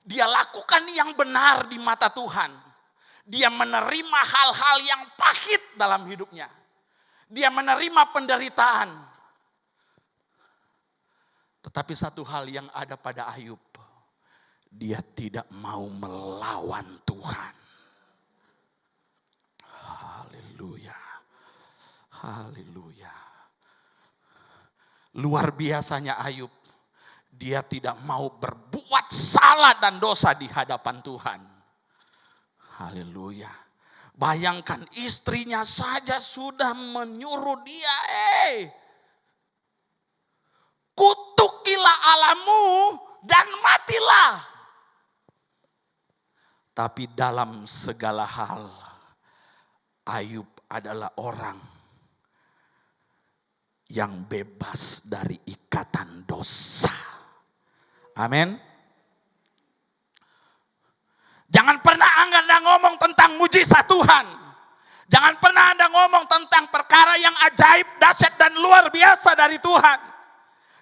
Dia lakukan yang benar di mata Tuhan. Dia menerima hal-hal yang pahit dalam hidupnya. Dia menerima penderitaan. Tetapi satu hal yang ada pada Ayub. Dia tidak mau melawan Tuhan. Haleluya. Haleluya. Luar biasanya Ayub. Dia tidak mau berbuat salah dan dosa di hadapan Tuhan. Haleluya. Bayangkan istrinya saja sudah menyuruh dia. Kutukilah Allahmu dan matilah. Tapi dalam segala hal, Ayub adalah orang yang bebas dari ikatan dosa. Amin. Jangan pernah Anda ngomong tentang mujizat Tuhan. Jangan pernah Anda ngomong tentang perkara yang ajaib, dahsyat dan luar biasa dari Tuhan.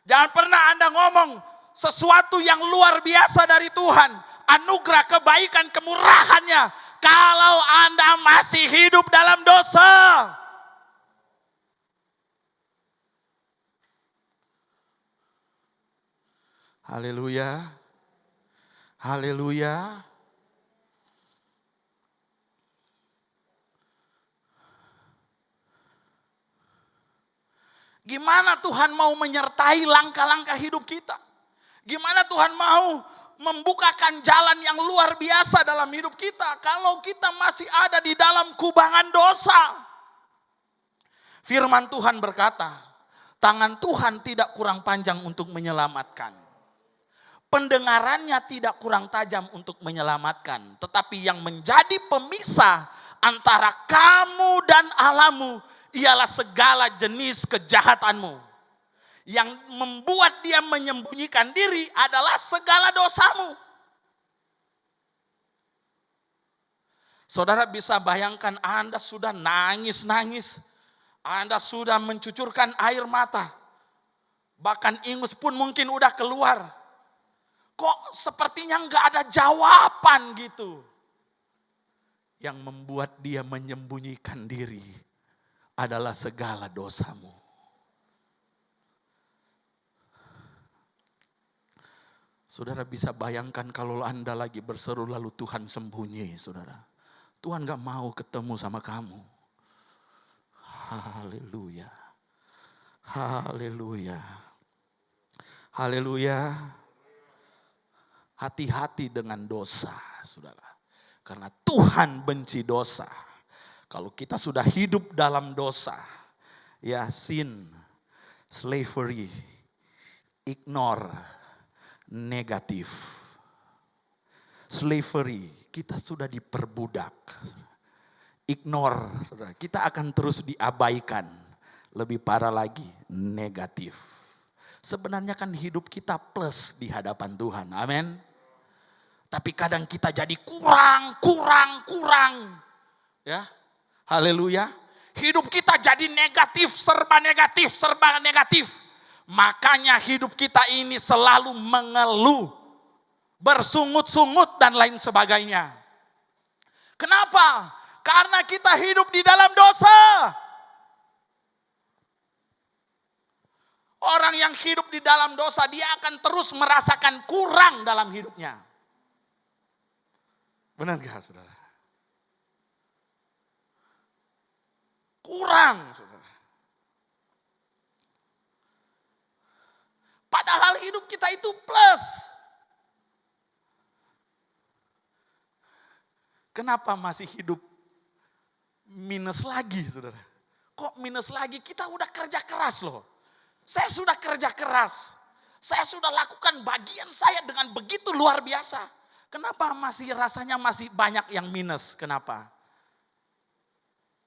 Jangan pernah Anda ngomong sesuatu yang luar biasa dari Tuhan. Anugerah, kebaikan, kemurahannya. Kalau Anda masih hidup dalam dosa. Haleluya. Haleluya. Gimana Tuhan mau menyertai langkah-langkah hidup kita? Gimana Tuhan mau membukakan jalan yang luar biasa dalam hidup kita kalau kita masih ada di dalam kubangan dosa? Firman Tuhan berkata, tangan Tuhan tidak kurang panjang untuk menyelamatkan. Pendengarannya tidak kurang tajam untuk menyelamatkan. Tetapi yang menjadi pemisah antara kamu dan Allahmu ialah segala jenis kejahatanmu. Yang membuat dia menyembunyikan diri adalah segala dosamu. Saudara bisa bayangkan Anda sudah nangis-nangis. Anda sudah mencucurkan air mata. Bahkan ingus pun mungkin udah keluar. kok sepertinya nggak ada jawaban gitu. Yang membuat dia menyembunyikan diri adalah segala dosamu. Saudara bisa bayangkan kalau Anda lagi berseru lalu Tuhan sembunyi, saudara. Tuhan gak mau ketemu sama kamu. Haleluya. Haleluya. Haleluya. Hati-hati dengan dosa, saudara. Karena Tuhan benci dosa. Kalau kita sudah hidup dalam dosa, ya sin, slavery, ignore, negatif. Slavery, kita sudah diperbudak. Ignore, saudara, kita akan terus diabaikan. Lebih parah lagi, negatif. Sebenarnya kan hidup kita plus di hadapan Tuhan, amin. Tapi kadang kita jadi kurang. Ya, haleluya. Hidup kita jadi negatif, serba negatif. Makanya hidup kita ini selalu mengeluh, bersungut-sungut dan lain sebagainya. Kenapa? Karena kita hidup di dalam dosa. Orang yang hidup di dalam dosa, dia akan terus merasakan kurang dalam hidupnya. Benar gak, saudara? Kurang, saudara. Padahal hidup kita itu plus. Kenapa masih hidup minus lagi, saudara? Kok minus lagi? Kita udah kerja keras loh. Saya sudah kerja keras. Saya sudah lakukan bagian saya dengan begitu luar biasa. Kenapa masih rasanya masih banyak yang minus? Kenapa?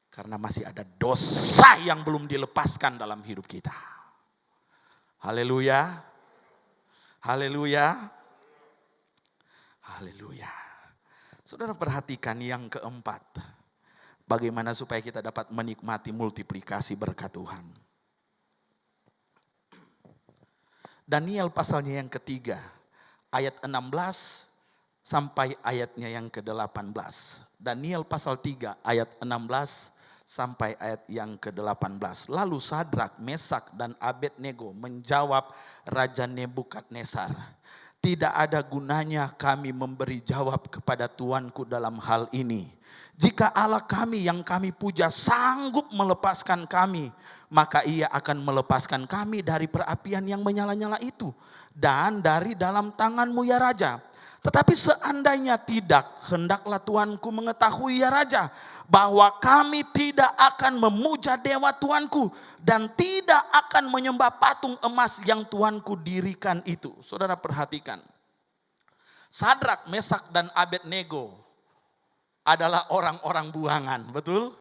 Karena masih ada dosa yang belum dilepaskan dalam hidup kita. Haleluya. Haleluya. Haleluya. Saudara perhatikan yang keempat. Bagaimana supaya kita dapat menikmati multiplikasi berkat Tuhan. Daniel pasalnya yang ketiga. Ayat 16 sampai ayatnya yang ke-18. Daniel pasal 3 ayat 16 sampai ayat yang ke-18. Lalu Sadrak, Mesak dan Abednego menjawab Raja Nebukadnezar, tidak ada gunanya kami memberi jawab kepada tuanku dalam hal ini. Jika Allah kami yang kami puja sanggup melepaskan kami, maka ia akan melepaskan kami dari perapian yang menyala-nyala itu dan dari dalam tanganmu ya Raja. Tetapi seandainya tidak, hendaklah tuanku mengetahui ya Raja, bahwa kami tidak akan memuja dewa tuanku dan tidak akan menyembah patung emas yang tuanku dirikan itu. Saudara perhatikan. Sadrak, Mesak dan Abednego adalah orang-orang buangan, betul?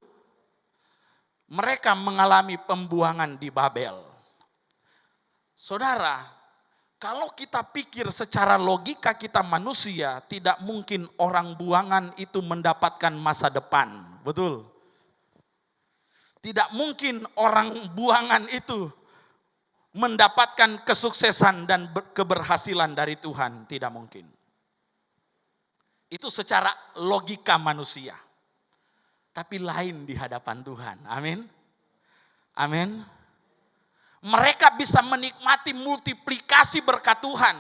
Mereka mengalami pembuangan di Babel. Saudara, kalau kita pikir secara logika kita manusia, tidak mungkin orang buangan itu mendapatkan masa depan. Betul? Tidak mungkin orang buangan itu mendapatkan kesuksesan dan keberhasilan dari Tuhan. Tidak mungkin. Itu secara logika manusia. Tapi lain di hadapan Tuhan. Amin. Amin. Mereka bisa menikmati multiplikasi berkat Tuhan.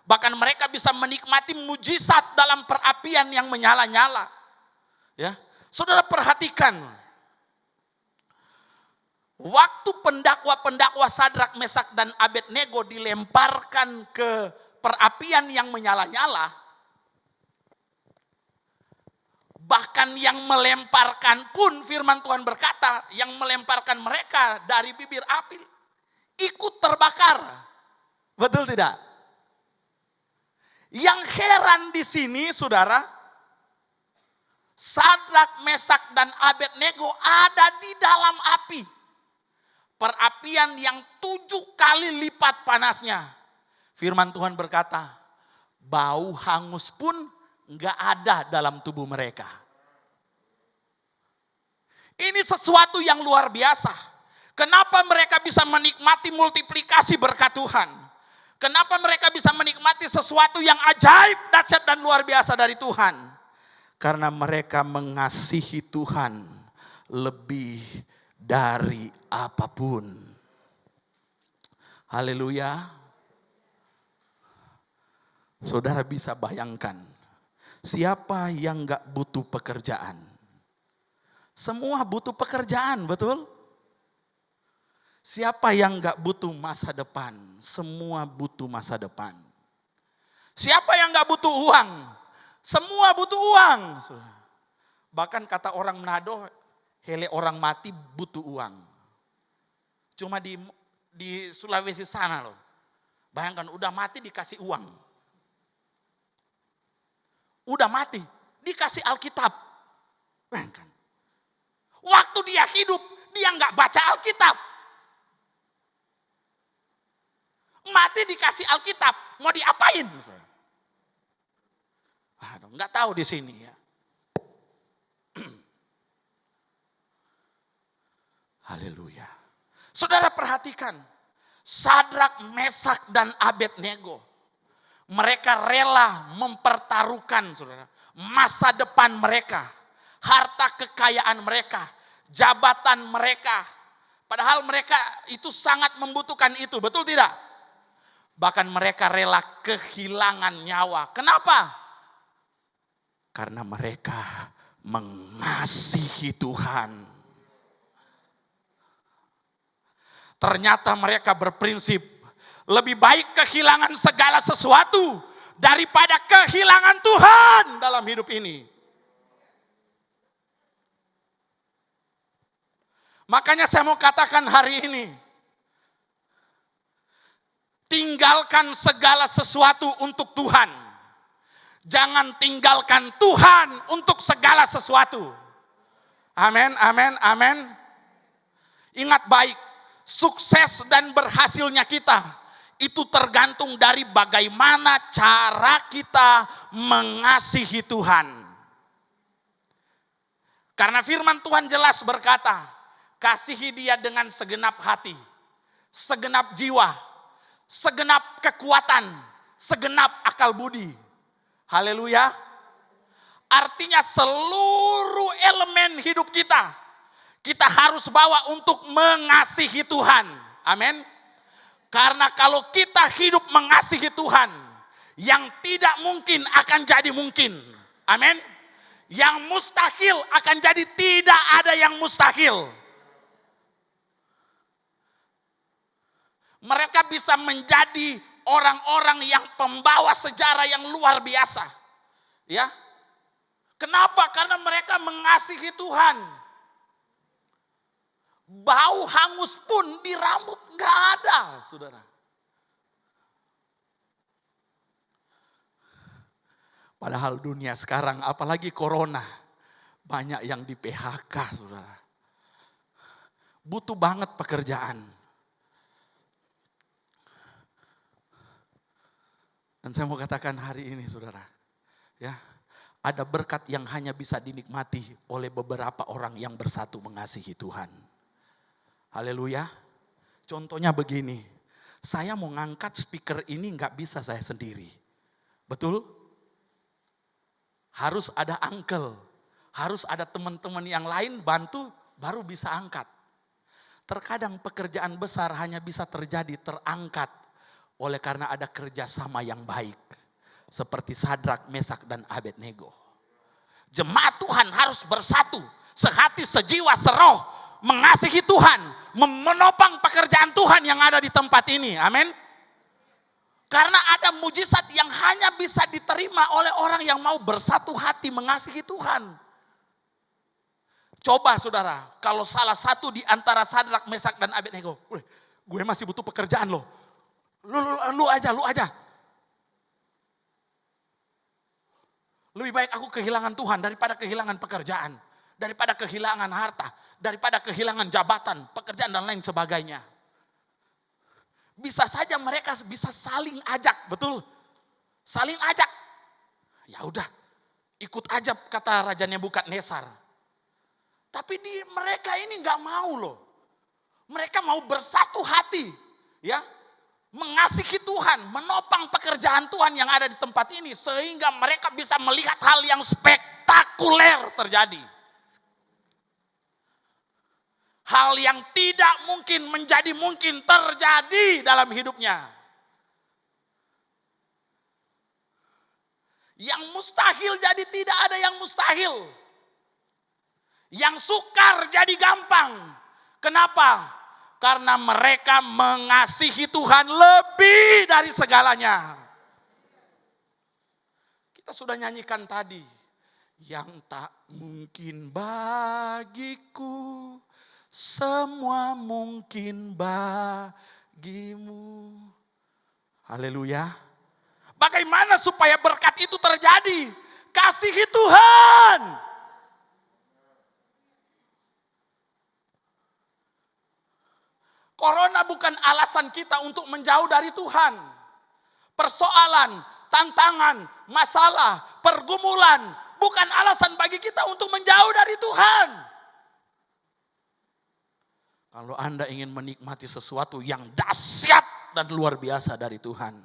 Bahkan mereka bisa menikmati mujizat dalam perapian yang menyala-nyala. Ya, saudara perhatikan. Waktu pendakwa-pendakwa Sadrak, Mesak dan Abednego dilemparkan ke perapian yang menyala-nyala. Bahkan yang melemparkan pun firman Tuhan berkata, yang melemparkan mereka dari bibir api ikut terbakar. Betul tidak? Yang heran di sini saudara, Sadrak, Mesak dan Abednego ada di dalam api. Perapian yang 7 kali lipat panasnya. Firman Tuhan berkata, bau hangus pun enggak ada dalam tubuh mereka. Ini sesuatu yang luar biasa. Kenapa mereka bisa menikmati multiplikasi berkat Tuhan? Kenapa mereka bisa menikmati sesuatu yang ajaib, dahsyat dan luar biasa dari Tuhan? Karena mereka mengasihi Tuhan lebih dari apapun. Haleluya. Saudara bisa bayangkan, siapa yang gak butuh pekerjaan? Semua butuh pekerjaan, betul? Siapa yang gak butuh masa depan? Semua butuh masa depan. Siapa yang gak butuh uang? Semua butuh uang. Bahkan kata orang Manado, hele orang mati butuh uang. Cuma di Sulawesi sana loh. Bayangkan udah mati dikasih uang. Udah mati dikasih Alkitab. Bayangkan. Waktu dia hidup dia gak baca Alkitab. Mati dikasih Alkitab, mau diapain? Aduh, nggak tahu di sini ya. Haleluya. Saudara perhatikan, Sadrak, Mesak dan Abednego. Mereka rela mempertaruhkan, saudara, masa depan mereka, harta kekayaan mereka, jabatan mereka. Padahal mereka itu sangat membutuhkan itu, betul tidak? Bahkan mereka rela kehilangan nyawa. Kenapa? Karena mereka mengasihi Tuhan. Ternyata mereka berprinsip, lebih baik kehilangan segala sesuatu daripada kehilangan Tuhan dalam hidup ini. Makanya saya mau katakan hari ini, tinggalkan segala sesuatu untuk Tuhan. Jangan tinggalkan Tuhan untuk segala sesuatu. Amin, amin, amin. Ingat baik, sukses dan berhasilnya kita itu tergantung dari bagaimana cara kita mengasihi Tuhan. Karena firman Tuhan jelas berkata, kasihi Dia dengan segenap hati, segenap jiwa, segenap kekuatan, segenap akal budi. Haleluya. Artinya seluruh elemen hidup kita harus bawa untuk mengasihi Tuhan. Amin. Karena kalau kita hidup mengasihi Tuhan, yang tidak mungkin akan jadi mungkin. Amin. Yang mustahil akan jadi tidak ada yang mustahil. Mereka bisa menjadi orang-orang yang pembawa sejarah yang luar biasa. Ya. Kenapa? Karena mereka mengasihi Tuhan. Bau hangus pun di rambut nggak ada, saudara. Padahal dunia sekarang, apalagi corona, banyak yang di PHK, saudara. Butuh banget pekerjaan. Dan saya mau katakan hari ini, saudara, ya, ada berkat yang hanya bisa dinikmati oleh beberapa orang yang bersatu mengasihi Tuhan. Haleluya. Contohnya begini, saya mau ngangkat speaker ini nggak bisa saya sendiri. Betul? Harus ada uncle, harus ada teman-teman yang lain bantu baru bisa angkat. Terkadang pekerjaan besar hanya bisa terjadi terangkat oleh karena ada kerjasama yang baik. Seperti Sadrak, Mesak dan Abednego. Jemaat Tuhan harus bersatu, sehati, sejiwa, seroh, mengasihi Tuhan, menopang pekerjaan Tuhan yang ada di tempat ini. Amin. Karena ada mujizat yang hanya bisa diterima oleh orang yang mau bersatu hati mengasihi Tuhan. Coba saudara, kalau salah satu di antara Sadrak, Mesak dan Abednego, gue masih butuh pekerjaan loh. Lu aja. Lebih baik aku kehilangan Tuhan daripada kehilangan pekerjaan, daripada kehilangan harta, daripada kehilangan jabatan, pekerjaan dan lain sebagainya. Bisa saja mereka bisa saling ajak, betul? Saling ajak. Ya udah, ikut aja kata Raja Nebukadnezar. Tapi mereka ini nggak mau loh. Mereka mau bersatu hati, ya. mengasihi Tuhan, menopang pekerjaan Tuhan yang ada di tempat ini. Sehingga mereka bisa melihat hal yang spektakuler terjadi. Hal yang tidak mungkin menjadi mungkin terjadi dalam hidupnya. Yang mustahil jadi tidak ada yang mustahil. Yang sukar jadi gampang. Kenapa? Karena mereka mengasihi Tuhan lebih dari segalanya. Kita sudah nyanyikan tadi. Yang tak mungkin bagiku, semua mungkin bagimu. Haleluya. Bagaimana supaya berkat itu terjadi? Kasihi Tuhan. Corona bukan alasan kita untuk menjauh dari Tuhan. Persoalan, tantangan, masalah, pergumulan bukan alasan bagi kita untuk menjauh dari Tuhan. Kalau Anda ingin menikmati sesuatu yang dahsyat dan luar biasa dari Tuhan,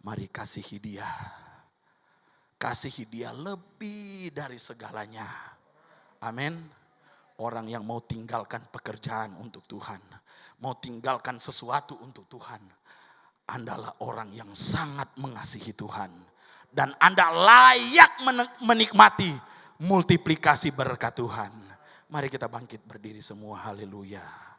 mari kasihi Dia. Kasihi Dia lebih dari segalanya. Amin. Orang yang mau tinggalkan pekerjaan untuk Tuhan, mau tinggalkan sesuatu untuk Tuhan, Andalah orang yang sangat mengasihi Tuhan. Dan Anda layak menikmati multiplikasi berkat Tuhan. Mari kita bangkit berdiri semua, haleluya.